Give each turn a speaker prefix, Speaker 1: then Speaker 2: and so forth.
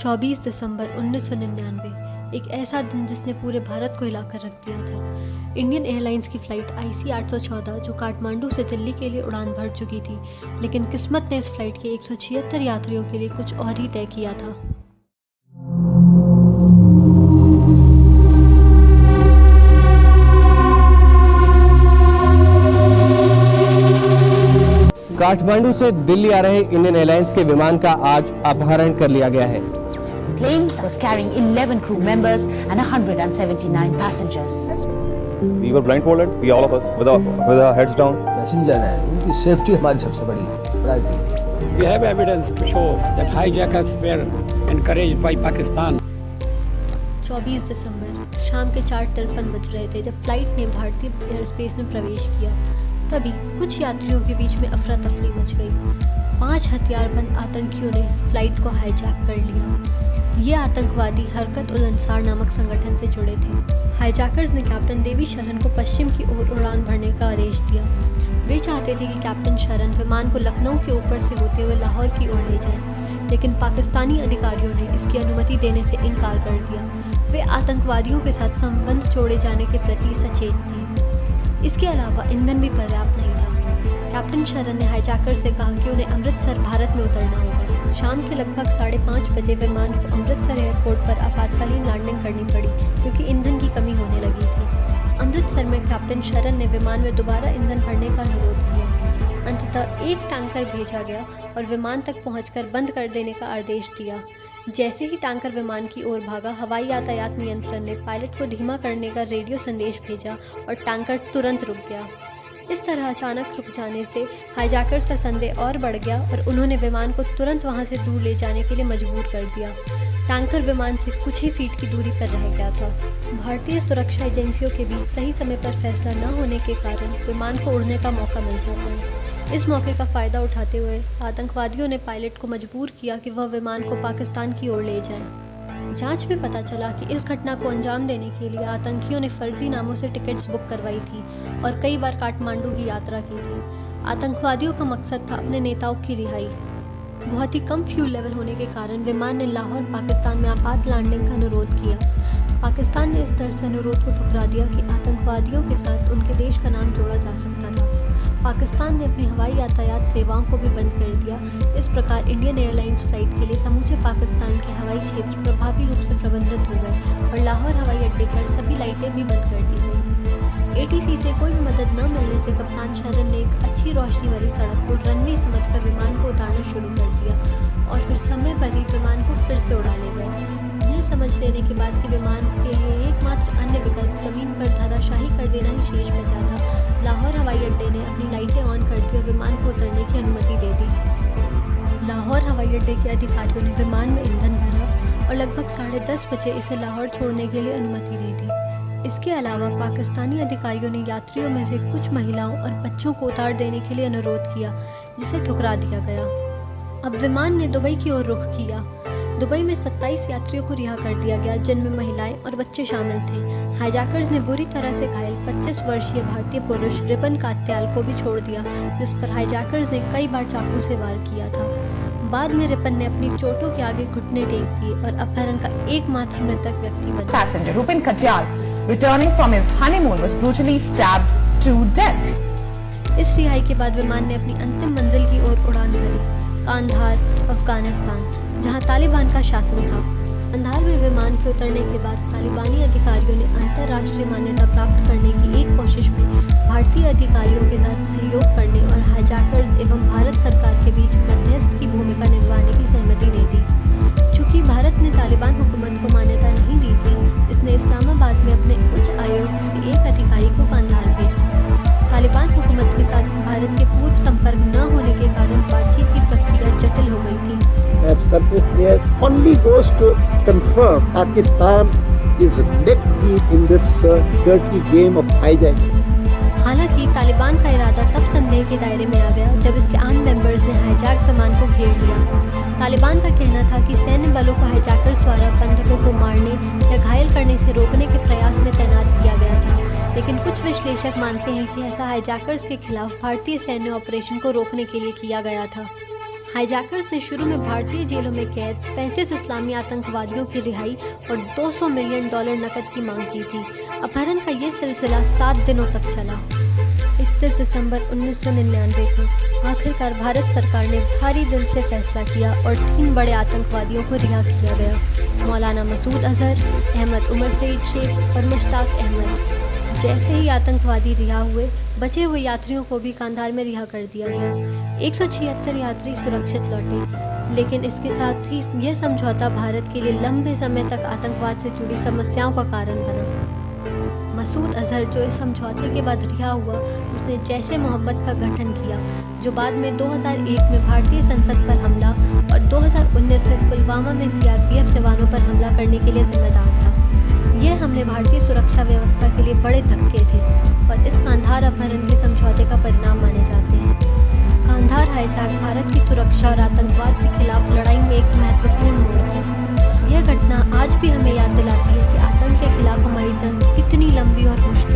Speaker 1: 24 दिसंबर 1999 एक ऐसा दिन जिसने पूरे भारत को हिलाकर रख दिया था। इंडियन एयरलाइंस की फ़्लाइट IC 814 जो काठमांडू से दिल्ली के लिए उड़ान भर चुकी थी, लेकिन किस्मत ने इस फ्लाइट के 176 यात्रियों के लिए कुछ और ही तय किया था।
Speaker 2: काठमांडू से दिल्ली आ रहे इंडियन एयरलाइंस के विमान का आज अपहरण कर लिया गया है।
Speaker 3: Plane was carrying 11 crew members and 179 passengers.
Speaker 4: We were blindfolded, we all of us, with our heads down.
Speaker 5: Passenger हैं, उनकी सेफ्टी हमारी सबसे बड़ी priority.
Speaker 6: We have evidence to show that hijackers were encouraged by Pakistan.
Speaker 1: 24 दिसंबर शाम के 4:53 बज रहे थे जब फ्लाइट ने भारतीय एयरस्पेस में प्रवेश किया। तभी कुछ यात्रियों के बीच में अफरा तफरी मच गई। 5 हथियारबंद आतंकियों ने फ्लाइट को हाईजैक कर लिया। ये आतंकवादी हरकत उल अंसार नामक संगठन से जुड़े थे। हाईजैकर्स ने कैप्टन देवी शरण को पश्चिम की ओर उड़ान भरने का आदेश दिया। वे चाहते थे कि कैप्टन शरण विमान को लखनऊ के ऊपर से होते हुए लाहौर की ओर ले जाएं, लेकिन पाकिस्तानी अधिकारियों ने इसकी अनुमति देने से इनकार कर दिया। वे आतंकवादियों के साथ संबंध जोड़े जाने के प्रति सचेत थे। इसके अलावा ईंधन भी पर्याप्त नहीं था। कैप्टन शरण ने हाईजैकर से कहा कि उन्हें अमृतसर भारत में उतरना होगा। शाम के लगभग 5:30 बजे विमान को अमृतसर एयरपोर्ट पर आपातकालीन लैंडिंग करनी पड़ी क्योंकि ईंधन की कमी होने लगी थी। अमृतसर में कैप्टन शरण ने विमान में दोबारा ईंधन भरने का अनुरोध किया। अंततः एक टैंकर भेजा गया और विमान तक पहुंचकर बंद कर देने का आदेश दिया। जैसे ही टैंकर विमान की ओर भागा, हवाई यातायात नियंत्रण ने पायलट को धीमा करने का रेडियो संदेश भेजा और टैंकर तुरंत रुक गया। इस तरह अचानक रुक जाने से हाईजैकर्स का संदेह और बढ़ गया और उन्होंने विमान को तुरंत वहां से दूर ले जाने के लिए मजबूर कर दिया। टैंकर विमान से कुछ ही फीट की दूरी पर रह गया था। भारतीय सुरक्षा एजेंसियों के बीच सही समय पर फैसला न होने के कारण विमान को उड़ने का मौका मिल जाता है। इस मौके का फ़ायदा उठाते हुए आतंकवादियों ने पायलट को मजबूर किया कि वह विमान को पाकिस्तान की ओर ले जाएं। जांच में पता चला कि इस घटना को अंजाम देने के लिए आतंकियों ने फर्जी नामों से टिकट्स बुक करवाई थी और कई बार काठमांडू की यात्रा की थी। आतंकवादियों का मकसद था अपने नेताओं की रिहाई। बहुत ही कम फ्यूल लेवल होने के कारण विमान ने लाहौर पाकिस्तान में आपात लैंडिंग का अनुरोध किया। पाकिस्तान ने इस तरह से अनुरोध को ठुकरा दिया कि आतंकवादियों के साथ उनके देश का नाम जोड़ा जा सकता था। पाकिस्तान ने अपनी हवाई यातायात सेवाओं को भी बंद कर दिया। इस प्रकार इंडियन एयरलाइंस फ्लाइट के लिए समूचे पाकिस्तान के हवाई क्षेत्र प्रभावी रूप से प्रबंधित हो गए और लाहौर हवाई अड्डे पर सभी लाइटें भी बंद कर दी गई। ATC से कोई भी मदद न मिलने से कप्तान शरण ने एक अच्छी रोशनी वाली सड़क को रनवे समझकर विमान को उतारना शुरू कर दिया और फिर समय पर ही विमान को फिर से उड़ा ले गए। यह समझ लेने के बाद कि विमान के लिए एकमात्र अन्य विकल्प जमीन पर धराशाही कर देना ही शेष बचा था, लाहौर हवाई अड्डे ने अपनी लाइटें ऑन कर दी और विमान को उतरने की अनुमति दे दी। लाहौर हवाई अड्डे के अधिकारियों ने विमान में ईंधन भरा और लगभग 10:30 बजे इसे लाहौर छोड़ने के लिए अनुमति दे दी। इसके अलावा पाकिस्तानी अधिकारियों ने यात्रियों में से कुछ महिलाओं और बच्चों को उतार देने के लिए अनुरोध किया, जिसे ठुकरा दिया गया। अब विमान ने दुबई की ओर रुख किया। दुबई में 27 यात्रियों को रिहा कर दिया गया, जिनमें महिलाएं और बच्चे शामिल थे। हाईजैकर्स ने बुरी तरह से घायल 25 वर्षीय भारतीय पुरुष रिपन कात्याल को भी छोड़ दिया, जिस पर हाईजैकर्स ने कई बार चाकू से वार किया था। बाद में रिपन ने अपनी चोटों के आगे घुटने टेक दिए और अपहरण का एकमात्र मृतक व्यक्ति बना।
Speaker 7: Passenger Rupin Katyal, returning from his honeymoon, was brutally stabbed to death.
Speaker 1: इस रिहाई के बाद विमान ने अपनी अंतिम मंजिल की ओर उड़ान भरी, कांधार, अफगानिस्तान, जहां तालिबान का शासन था। कांधार में विमान के उतरने के बाद तालिबानी अधिकारियों ने अंतर्राष्ट्रीय मान्यता प्राप्त करने की एक कोशिश में भारतीय अधिकारियों के साथ सहयोग करने और हाईजैकर्स एवं भारत सरकार के बीच मध्यस्थ की भूमिका निभाने की सहमति दे दी। चूंकि भारत ने तालिबान हुकूमत को मान्यता नहीं दी थी, इसने इस्लामाबाद में अपने उच्च आयोग से एक अधिकारी को कांधार भेजा। तालिबान हुकूमत के साथ भारत के पूर्व संपर्क न होने के कारण बातचीत की प्रक्रिया जटिल हो गई थी।
Speaker 8: Have surfaced there only goes to confirm Pakistan is neck deep in this dirty game of hijacking.
Speaker 1: हालांकि तालिबान का इरादा तब संदेह के दायरे में आ गया जब इसके आर्म मेंबर्स ने हाईजैक विमान को घेर लिया। तालिबान का कहना था कि सैन्य बलों को हाईजैकर्स द्वारा बंधकों को मारने या घायल करने से रोकने के प्रयास में तैनात किया गया था, लेकिन कुछ विश्लेषक मानते हैं कि ऐसा हाईजैकर्स के खिलाफ भारतीय सैन्य ऑपरेशन को रोकने के लिए किया गया था। हाईजैकर्स ने शुरू में भारतीय जेलों में कैद 35 इस्लामी आतंकवादियों की रिहाई और $200 मिलियन नकद की मांग की थी। अपहरण का ये सिलसिला 7 दिनों तक चला। 31 दिसंबर 1999 को आखिरकार भारत सरकार ने भारी दिल से फैसला किया और 3 बड़े आतंकवादियों को रिहा किया गया, मौलाना मसूद अजहर, अहमद उमर सईद शेख और मुश्ताक अहमद। जैसे ही आतंकवादी रिहा हुए, बचे हुए यात्रियों को भी कांधार में रिहा कर दिया गया। 176 यात्री सुरक्षित लौटे, लेकिन इसके साथ ही यह समझौता भारत के लिए लंबे समय तक आतंकवाद से जुड़ी समस्याओं का कारण बना। मसूद अजहर, जो इस समझौते के बाद रिहा हुआ, उसने जैश-ए-मोहम्मद का गठन किया, जो बाद में 2001 में भारतीय संसद पर हमला और 2019 में पुलवामा में CRPF जवानों पर हमला करने के लिए जिम्मेदार था। ये हमले भारतीय सुरक्षा व्यवस्था के लिए बड़े धक्के थे और इस कांधार अपहरण के समझौते का परिणाम माने जाते हैं। कांधार हाईजैक भारत की सुरक्षा और आतंकवाद के खिलाफ लड़ाई में एक महत्वपूर्ण मोड़ था। यह घटना आज भी हमें याद दिलाती है कि आतंक के खिलाफ हमारी जंग कितनी लंबी और मुश्किल